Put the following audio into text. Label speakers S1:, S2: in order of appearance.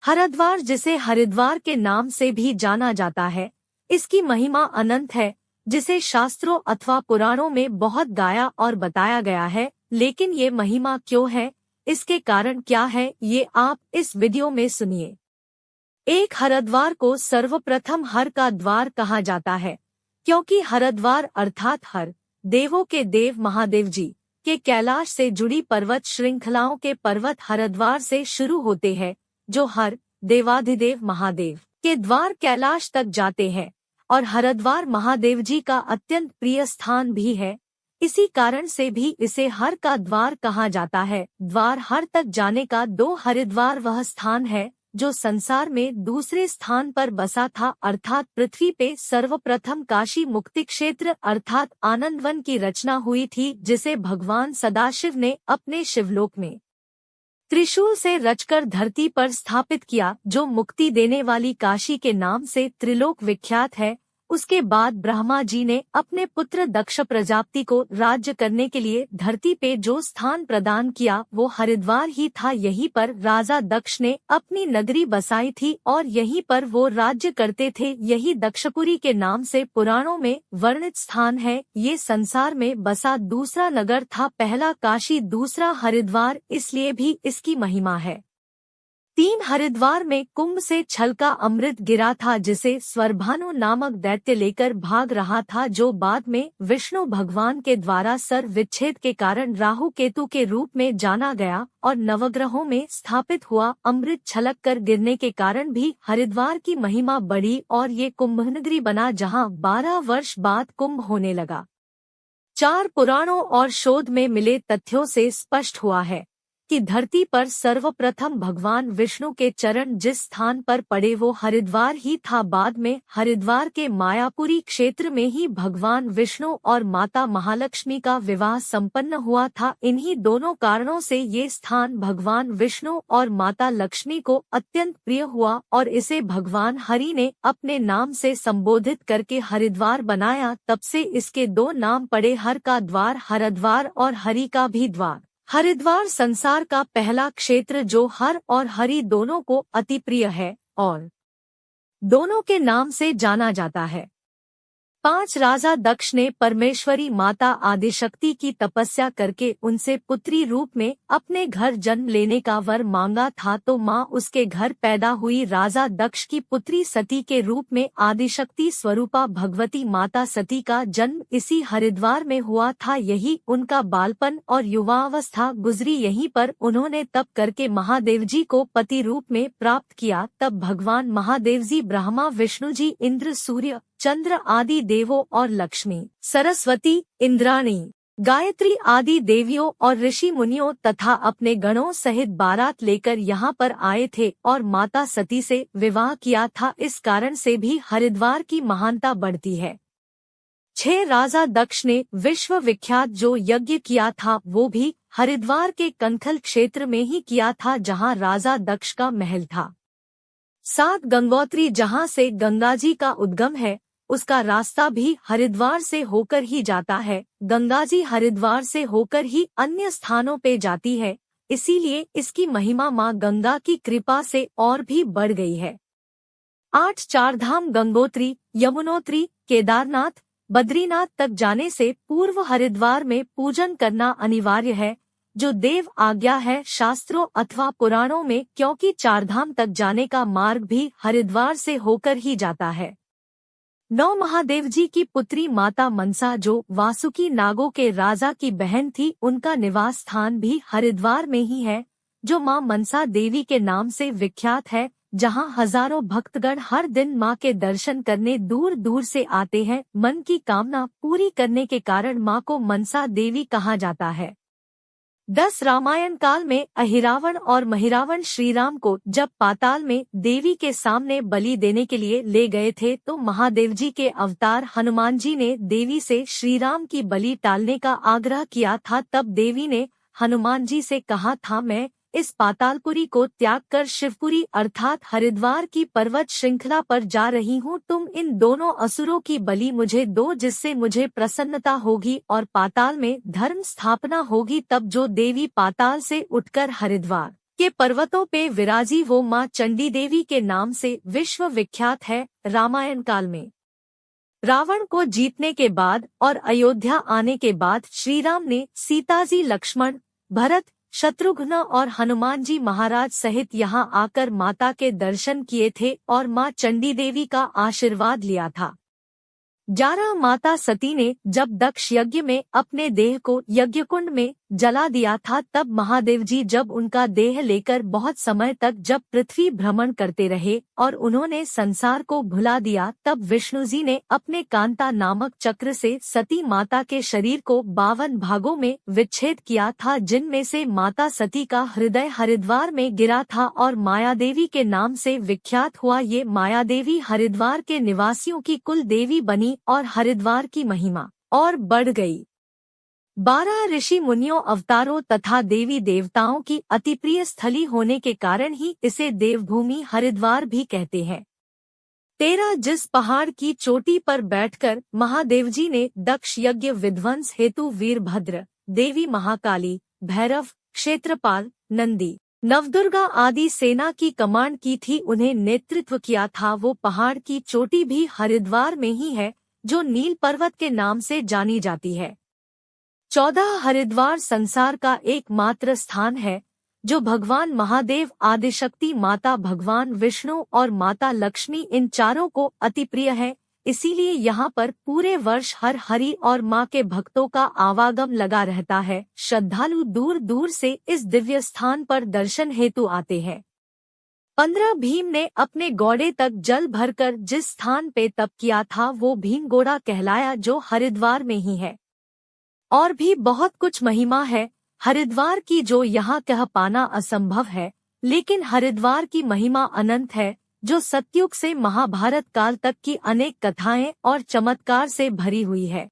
S1: हरिद्वार, जिसे हरिद्वार के नाम से भी जाना जाता है, इसकी महिमा अनंत है, जिसे शास्त्रों अथवा पुराणों में बहुत गाया और बताया गया है। लेकिन ये महिमा क्यों है, इसके कारण क्या है, ये आप इस वीडियो में सुनिए। एक, हरिद्वार को सर्वप्रथम हर का द्वार कहा जाता है, क्योंकि हरिद्वार अर्थात हर, देवों के देव महादेव जी के कैलाश से जुड़ी पर्वत श्रृंखलाओं के पर्वत हरिद्वार से शुरू होते हैं, जो हर देवाधिदेव महादेव के द्वार कैलाश तक जाते हैं, और हरिद्वार महादेव जी का अत्यंत प्रिय स्थान भी है। इसी कारण से भी इसे हर का द्वार कहा जाता है। द्वार हर तक जाने का दो, हरिद्वार वह स्थान है जो संसार में दूसरे स्थान पर बसा था, अर्थात पृथ्वी पे सर्वप्रथम काशी मुक्ति क्षेत्र अर्थात आनंदवन की रचना हुई थी, जिसे भगवान सदाशिव ने अपने शिवलोक में त्रिशूल से रचकर धरती पर स्थापित किया, जो मुक्ति देने वाली काशी के नाम से त्रिलोक विख्यात है। उसके बाद ब्रह्मा जी ने अपने पुत्र दक्ष प्रजापति को राज्य करने के लिए धरती पे जो स्थान प्रदान किया वो हरिद्वार ही था। यहीं पर राजा दक्ष ने अपनी नगरी बसाई थी और यहीं पर वो राज्य करते थे। यही दक्षपुरी के नाम से पुराणों में वर्णित स्थान है। ये संसार में बसा दूसरा नगर था, पहला काशी, दूसरा हरिद्वार, इसलिए भी इसकी महिमा है। 3, हरिद्वार में कुंभ से छलका अमृत गिरा था, जिसे स्वरभानु नामक दैत्य लेकर भाग रहा था, जो बाद में विष्णु भगवान के द्वारा सर विच्छेद के कारण राहु केतु के रूप में जाना गया और नवग्रहों में स्थापित हुआ। अमृत छलक कर गिरने के कारण भी हरिद्वार की महिमा बढ़ी और ये कुंभनगरी बना, जहाँ 12 वर्ष बाद कुंभ होने लगा। 4, पुराणों और शोध में मिले तथ्यों से स्पष्ट हुआ है कि धरती पर सर्वप्रथम भगवान विष्णु के चरण जिस स्थान पर पड़े वो हरिद्वार ही था। बाद में हरिद्वार के मायापुरी क्षेत्र में ही भगवान विष्णु और माता महालक्ष्मी का विवाह संपन्न हुआ था। इन्हीं दोनों कारणों से ये स्थान भगवान विष्णु और माता लक्ष्मी को अत्यंत प्रिय हुआ और इसे भगवान हरि ने अपने नाम से संबोधित करके हरिद्वार बनाया। तब से इसके 2 नाम पड़े, हर का द्वार हरिद्वार और हरि का भी द्वार। हरिद्वार संसार का पहला क्षेत्र जो हर और हरि दोनों को अति प्रिय है और दोनों के नाम से जाना जाता है। 5, राजा दक्ष ने परमेश्वरी माता आदिशक्ति की तपस्या करके उनसे पुत्री रूप में अपने घर जन्म लेने का वर मांगा था, तो माँ उसके घर पैदा हुई। राजा दक्ष की पुत्री सती के रूप में आदिशक्ति स्वरूपा भगवती माता सती का जन्म इसी हरिद्वार में हुआ था। यही उनका बालपन और युवावस्था गुजरी यहीं पर। उन्होंने तप करके महादेव जी को पति रूप में प्राप्त किया। तब भगवान महादेव जी ब्रह्मा, विष्णु जी, इंद्र, सूर्य, चंद्र आदि देवों और लक्ष्मी, सरस्वती, इंद्राणी, गायत्री आदि देवियों और ऋषि मुनियों तथा अपने गणों सहित बारात लेकर यहाँ पर आए थे और माता सती से विवाह किया था। इस कारण से भी हरिद्वार की महानता बढ़ती है। 6, राजा दक्ष ने विश्व विख्यात जो यज्ञ किया था वो भी हरिद्वार के कनखल क्षेत्र में ही किया था, जहाँ राजा दक्ष का महल था। 7, गंगोत्री, जहाँ से गंगा जी का उद्गम है, उसका रास्ता भी हरिद्वार से होकर ही जाता है। गंगा जी हरिद्वार से होकर ही अन्य स्थानों पे जाती है, इसीलिए इसकी महिमा माँ गंगा की कृपा से और भी बढ़ गई है। 8, 4 धाम गंगोत्री, यमुनोत्री, केदारनाथ, बद्रीनाथ तक जाने से पूर्व हरिद्वार में पूजन करना अनिवार्य है, जो देव आज्ञा है शास्त्रों अथवा पुराणों में, क्योंकि 4 धाम तक जाने का मार्ग भी हरिद्वार से होकर ही जाता है। 9, महादेव जी की पुत्री माता मनसा, जो वासुकी नागों के राजा की बहन थी, उनका निवास स्थान भी हरिद्वार में ही है, जो मां मनसा देवी के नाम से विख्यात है, जहां हजारों भक्तगण हर दिन मां के दर्शन करने दूर दूर से आते हैं। मन की कामना पूरी करने के कारण मां को मनसा देवी कहा जाता है। 10, रामायण काल में अहिरावण और महिरावण श्रीराम को जब पाताल में देवी के सामने बलि देने के लिए ले गए थे, तो महादेव जी के अवतार हनुमान जी ने देवी से श्रीराम की बलि टालने का आग्रह किया था। तब देवी ने हनुमान जी से कहा था, मैं इस पातालपुरी को त्याग कर शिवपुरी अर्थात हरिद्वार की पर्वत श्रृंखला पर जा रही हूँ। तुम इन दोनों असुरों की बलि मुझे दो, जिससे मुझे प्रसन्नता होगी और पाताल में धर्म स्थापना होगी। तब जो देवी पाताल से उठकर हरिद्वार के पर्वतों पे विराजी वो माँ चंडी देवी के नाम से विश्व विख्यात है। रामायण काल में रावण को जीतने के बाद और अयोध्या आने के बाद श्रीराम ने सीता जी, लक्ष्मण, भरत, शत्रुघ्न और हनुमान जी महाराज सहित यहाँ आकर माता के दर्शन किए थे और माँ चंडी देवी का आशीर्वाद लिया था। 11 माता सती ने जब दक्ष यज्ञ में अपने देह को यज्ञकुंड में जला दिया था, तब महादेव जी जब उनका देह लेकर बहुत समय तक जब पृथ्वी भ्रमण करते रहे और उन्होंने संसार को भुला दिया, तब विष्णु जी ने अपने कांता नामक चक्र से सती माता के शरीर को 52 भागों में विच्छेद किया था, जिनमें से माता सती का हृदय हरिद्वार में गिरा था और मायादेवी के नाम से विख्यात हुआ। ये मायादेवी हरिद्वार के निवासियों की कुल देवी बनी और हरिद्वार की महिमा और बढ़ गई। 12 ऋषि मुनियों, अवतारों तथा देवी देवताओं की अति प्रिय स्थली होने के कारण ही इसे देवभूमि हरिद्वार भी कहते हैं। 13 जिस पहाड़ की चोटी पर बैठकर महादेव जी ने दक्ष यज्ञ विध्वंस हेतु वीरभद्र, देवी महाकाली, भैरव, क्षेत्रपाल, नंदी, नवदुर्गा आदि सेना की कमांड की थी, उन्हें नेतृत्व किया था, वो पहाड़ की चोटी भी हरिद्वार में ही है, जो नील पर्वत के नाम से जानी जाती है। 14 हरिद्वार संसार का एकमात्र स्थान है जो भगवान महादेव, आदिशक्ति माता, भगवान विष्णु और माता लक्ष्मी इन चारों को अति प्रिय है। इसीलिए यहाँ पर पूरे वर्ष हर हरि और माँ के भक्तों का आवागम लगा रहता है। श्रद्धालु दूर दूर से इस दिव्य स्थान पर दर्शन हेतु आते हैं। 15 भीम ने अपने घोड़े तक जल भरकर जिस स्थान पे तप किया था वो भीमगोड़ा कहलाया, जो हरिद्वार में ही है। और भी बहुत कुछ महिमा है हरिद्वार की जो यहाँ कह पाना असंभव है, लेकिन हरिद्वार की महिमा अनंत है, जो सतयुग से महाभारत काल तक की अनेक कथाएं और चमत्कार से भरी हुई है।